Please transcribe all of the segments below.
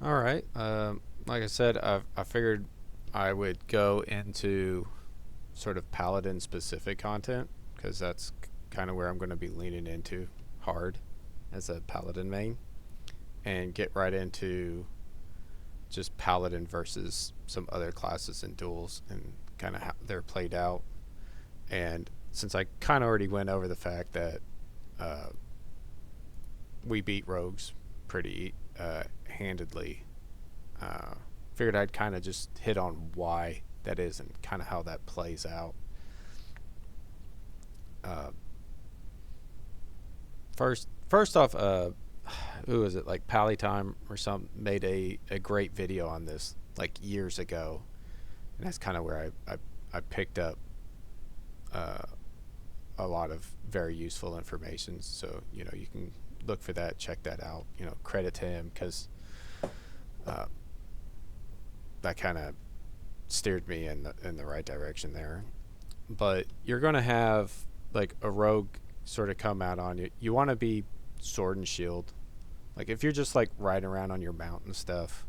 All right. Like I said, I figured I would go into sort of Paladin specific content because that's kind of where I'm going to be leaning into hard as a Paladin main, and get right into just Paladin versus some other classes in duels and kind of how they're played out. And since I kind of already went over the fact that uh, we beat rogues pretty handedly, uh, figured I'd kind of just hit on why that is and kind of how that plays out. Uh, first off, who was it, like Palytime or some, made a great video on this like years ago, and that's kind of where I picked up uh, a lot of very useful information. So you can look for that, check that out. Credit to him because uh, that kind of steered me in the right direction there. But you're gonna have like a rogue sort of come out on you. You want to be sword and shield. Like if you're just like riding around on your mount and stuff,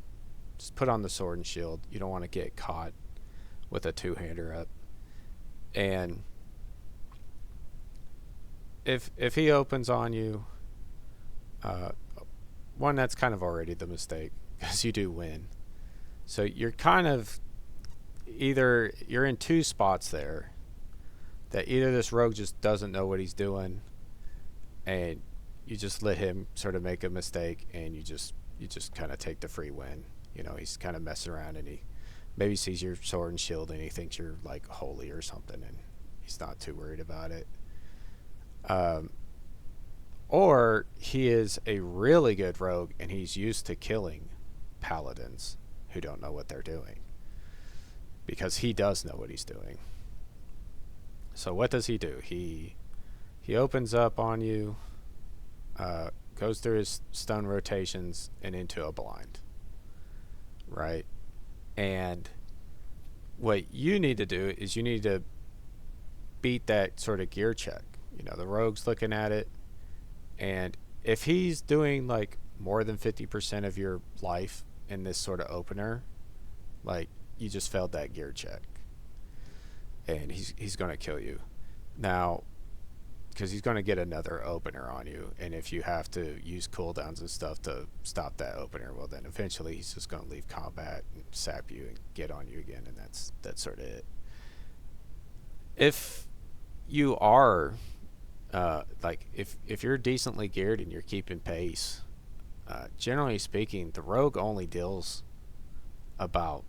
just put on the sword and shield. You don't want to get caught with a two-hander up. And if he opens on you, uh, one, that's kind of already the mistake because you do win. So you're kind of either you're in two spots there, that either this rogue just doesn't know what he's doing and you just let him sort of make a mistake and you just kind of take the free win. He's kind of messing around and he maybe sees your sword and shield and he thinks you're like holy or something and he's not too worried about it. Um, or he is a really good rogue and he's used to killing paladins who don't know what they're doing because he does know what he's doing. So what does he do? He opens up on you, goes through his stun rotations and into a blind, right? And what you need to do is you need to beat that sort of gear check. The rogue's looking at it, and if he's doing like more than 50% of your life in this sort of opener, like you just failed that gear check, and he's going to kill you. Now, because he's going to get another opener on you, and if you have to use cooldowns and stuff to stop that opener, well then eventually he's just going to leave combat and sap you and get on you again, and that's sort of it. If you are like if you're decently geared and you're keeping pace, generally speaking, the rogue only deals about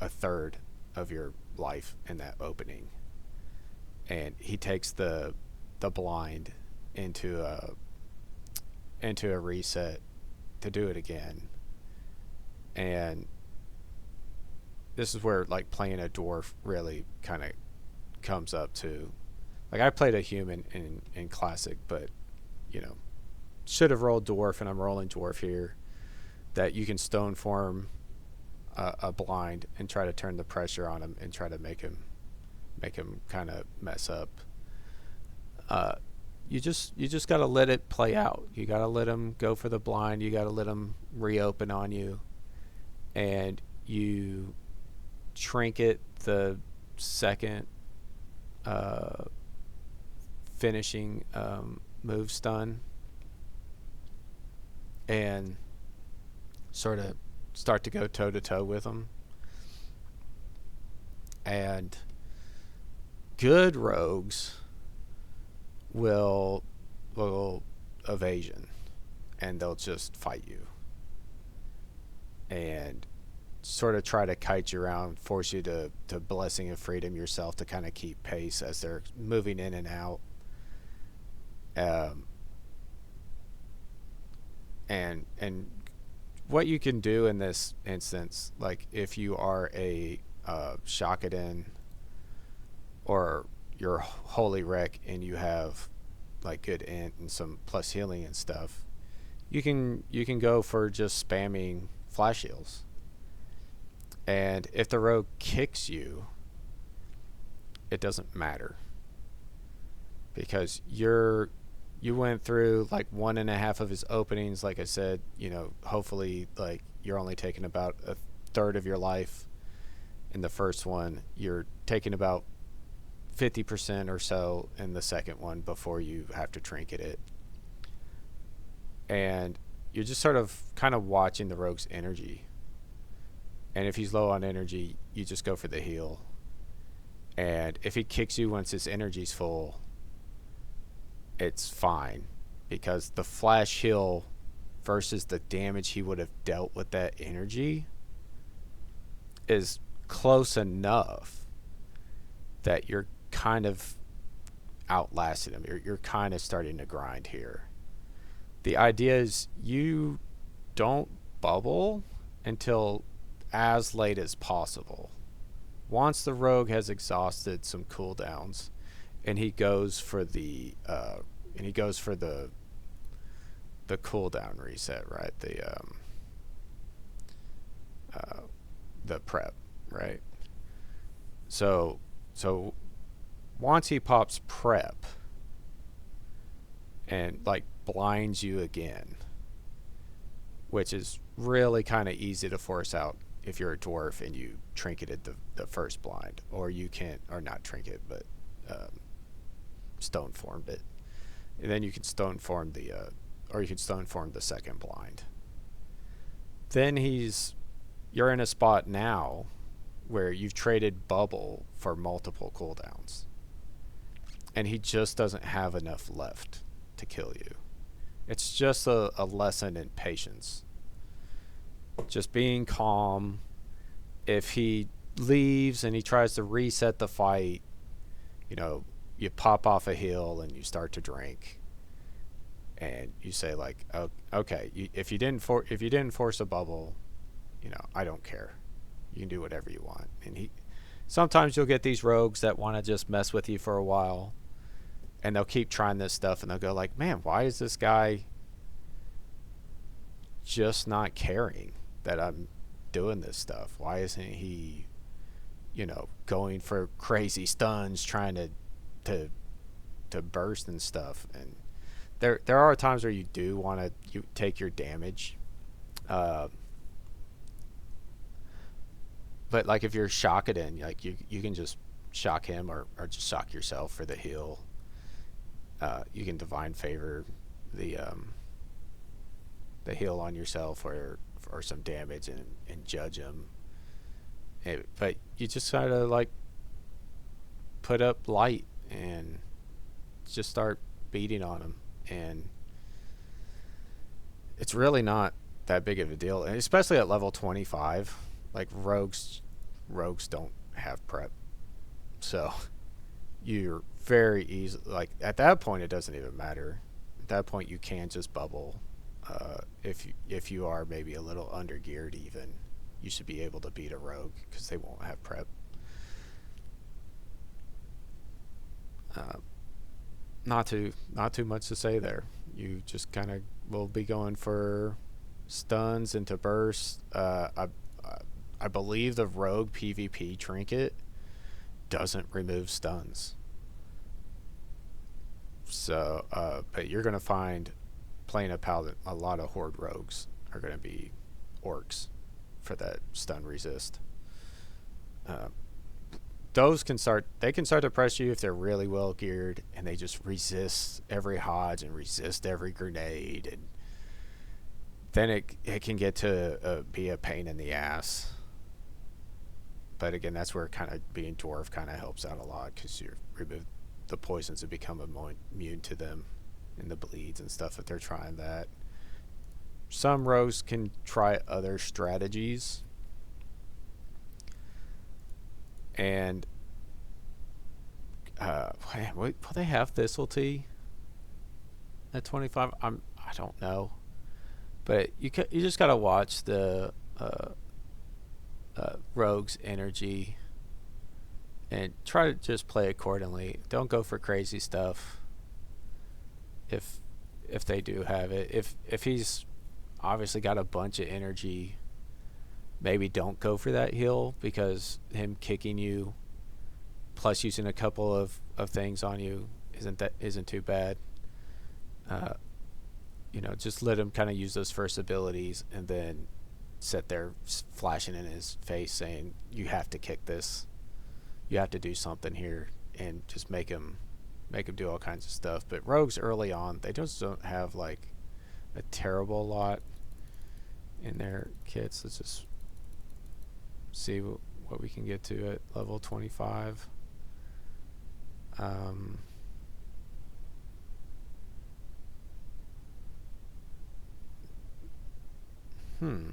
a third of your life in that opening, and he takes the blind into a reset to do it again. And this is where like playing a dwarf really kind of comes up to. Like I played a human in classic, but you know should have rolled dwarf, and I'm rolling dwarf here. That you can stone form a blind and try to turn the pressure on him and try to make him kind of mess up. Uh, you just gotta let it play out. You gotta let him go for the blind. You gotta let him reopen on you, and you trinket the second uh, finishing move stun, and sort of start to go toe to toe with them. And good rogues will evasion, and they'll just fight you and sort of try to kite you around, force you to blessing of freedom yourself to kind of keep pace as they're moving in and out. Um, and what you can do in this instance, like if you are a Shakadin or you're holy wreck and you have like good int and some plus healing and stuff, you can go for just spamming flash heals. And if the rogue kicks you, it doesn't matter because you're you went through like 1.5 of his openings. Like I said, hopefully like you're only taking about a third of your life in the first one. You're taking about 50% or so in the second one before you have to trinket it. And you're just sort of kind of watching the rogue's energy. And if he's low on energy, you just go for the heal. And if he kicks you once his energy's full, it's fine, because the flash heal versus the damage he would have dealt with that energy is close enough that you're kind of outlasting him. You're kind of starting to grind here. The idea is you don't bubble until as late as possible. Once the rogue has exhausted some cooldowns, and he goes for the cooldown reset, right? The prep, right? So once he pops prep and like blinds you again, which is really kind of easy to force out if you're a dwarf and you trinketed the first blind, or you can't, or not trinket, but stone formed it, and then you can stone form the second blind. Then you're in a spot now where you've traded bubble for multiple cooldowns, and he just doesn't have enough left to kill you. It's just a lesson in patience. Just being calm. If he leaves and he tries to reset the fight, you pop off a hill and you start to drink, and you say like, oh, okay, if you didn't force a bubble, I don't care. You can do whatever you want. And sometimes you'll get these rogues that want to just mess with you for a while, and they'll keep trying this stuff, and they'll go like, man, why is this guy just not caring that I'm doing this stuff? Why isn't he, going for crazy stuns, trying to burst and stuff? And there are times where you do want to take your damage, but like if you're Shockedin, like you can just shock him or just shock yourself for the heal. You can divine favor the heal on yourself or some damage and judge him. But you just gotta like put up light and just start beating on him, and it's really not that big of a deal. And especially at level 25, like rogues don't have prep, so you're very easy. Like at that point, it doesn't even matter. At that point, you can just bubble. If you are maybe a little under geared, even you should be able to beat a rogue because they won't have prep. Not too much to say there. You just kind of will be going for stuns into bursts. I believe the rogue PvP trinket doesn't remove stuns. So, but you're gonna find playing a paladin, a lot of horde rogues are gonna be orcs for that stun resist. Those can start to press you if they're really well geared, and they just resist every hodge and resist every grenade, and then it can get to be a pain in the ass. But again, that's where kind of being dwarf kind of helps out a lot, because you remove the poisons and become immune to them and the bleeds and stuff if they're trying that. Some rogues can try other strategies, and will they have Thistletea at 25? I don't know, but you just gotta watch the rogue's energy and try to just play accordingly. Don't go for crazy stuff if they do have it. If he's obviously got a bunch of energy, maybe don't go for that heal, because him kicking you plus using a couple of things on you isn't too bad. uh, just let him kind of use those first abilities, and then sit there flashing in his face saying, "You have to kick this. You have to do something here," and just make him do all kinds of stuff. But rogues early on, they just don't have like a terrible lot in their kits. Let's just see what we can get to at level 25. Hmm.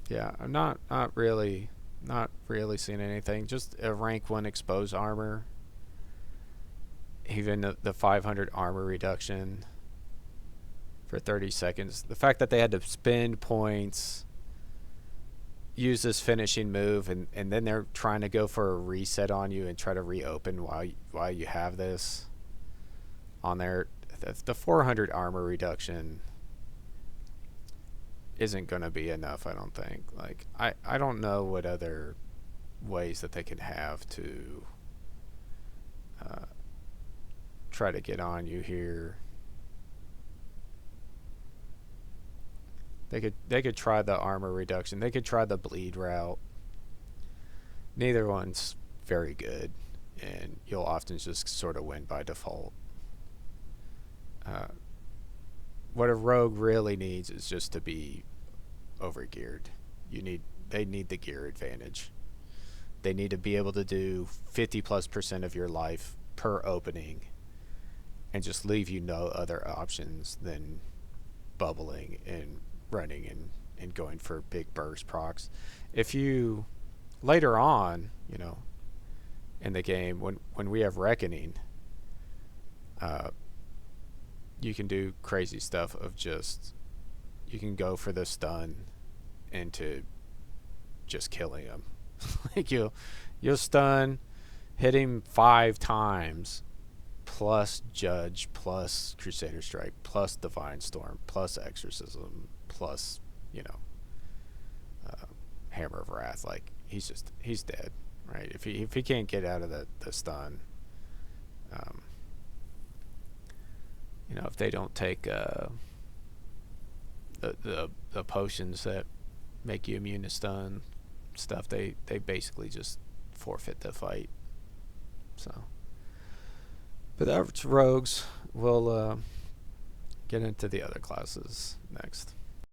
Yeah, I'm not really seeing anything. Just a rank 1 exposed armor. Even the 500 armor reduction for 30 seconds. The fact that they had to spend points, use this finishing move, and then they're trying to go for a reset on you and try to reopen while you have this on there. The 400 armor reduction isn't going to be enough, I don't think. Like, I don't know what other ways that they could have to try to get on you here. They could try the armor reduction. They could try the bleed route. Neither one's very good, and you'll often just sort of win by default. What a rogue really needs is just to be overgeared. They need the gear advantage. They need to be able to do 50+% of your life per opening, and just leave you no other options than bubbling and running and going for big burst procs. If you later on, in the game, when we have reckoning, you can do crazy stuff of just, you can go for the stun into just killing him. Like you'll stun, hit him 5 times, plus Judge, plus Crusader Strike, plus Divine Storm, plus Exorcism, plus Hammer of Wrath. Like he's dead, right? If he can't get out of the stun, if they don't take the potions that make you immune to stun stuff, they basically just forfeit the fight. So, but that's rogues. We'll get into the other classes next.